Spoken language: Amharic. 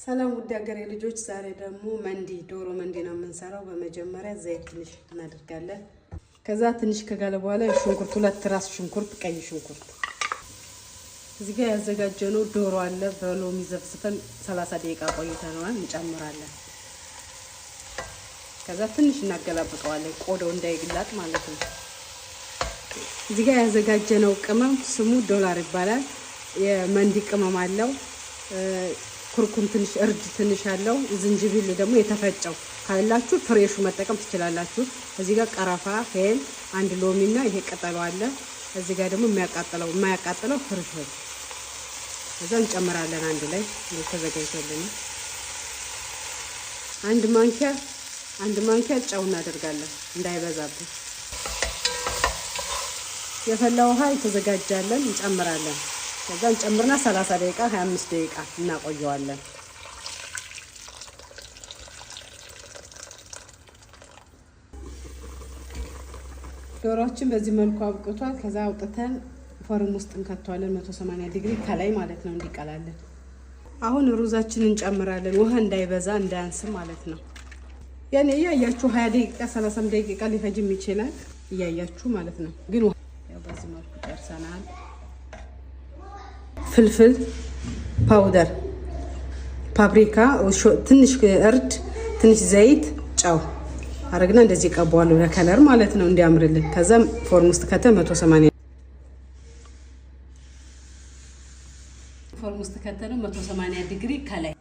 ሰላም ውድ ሀገሬ ልጆች ዛሬ ደግሞ መንዲ ዶሮ መንዲ ነው የምንሰራው። በመጀመሪያ ዘይት ትንሽ እናደርጋለን። ከዛ ትንሽ ከጋለ በኋላ ሽንኩርት ሁለት ራስ ሽንኩርት ቀይ ሽንኩርት እዚህ ጋር ያዘጋጀነው ዶሮ አለ። በሎሚ ዘፍዝፈን 30 ደቂቃ ቆይተናል እንጨምራለን። ከዛ ትንሽ እናገላብጠዋለን ቆዳው እንዳይግላጥ ማለት ነው። እዚህ ጋር ያዘጋጀነው ቅመም ስሙ ዶላር ይባላል። የመንዲ ቅመም አለው። ኩርኩም ትንሽ እርድ ትንሽ አለው። ዝንጅብል ደግሞ የተፈጨው ካላችሁ ፍሬሹ መጠቀም ትችላላችሁ። እዚህ ጋር ቀረፋ ሄል አንድ ሎሚና ይሄ ቅጠሉ አለ። እዚህ ጋር ደግሞ የማያቃጥለው ፍርፍር እዛ እንጨምራለን አንድ ላይ ተዘጋጅቶልን። አንድ ማንኪያ ጨው እናደርጋለን እንዳይበዛብን። የፈላ ውሃ የተዘጋጃለን እንጨምራለን። ከዛ እንጨምርና 30 ደቂቃ 25 ደቂቃ እናቆየዋለን። ዶሮችን በዚህ መልኩ አብቅቷል። ከዛ አውጥተን ፎርም ውስጥ እንከተዋለን 180 ዲግሪ ከላይ ማለት ነው እንዲቀላለን። አሁን ሩዛችንን እንጨምራለን። ውሃ እንዳይበዛ እንዳያንስ ማለት ነው። ያኔ እያያችሁ 20 ደቂቃ 30 ደቂቃ ሊፈጅም ይችላል እያያችሁ ማለት ነው። ግን ያው በዚህ መልኩ ጨርሰናል። ፍልፍል ፓውደር፣ ፓፕሪካ፣ ትንሽ እርድ፣ ትንሽ ዘይት፣ ጨው አረግና እንደዚህ ቀባዋለሁ ለከለር ማለት ነው እንዲያምርልን። ከዛም ፎርም ውስጥ ከተን 180 ዲግሪ ከላይ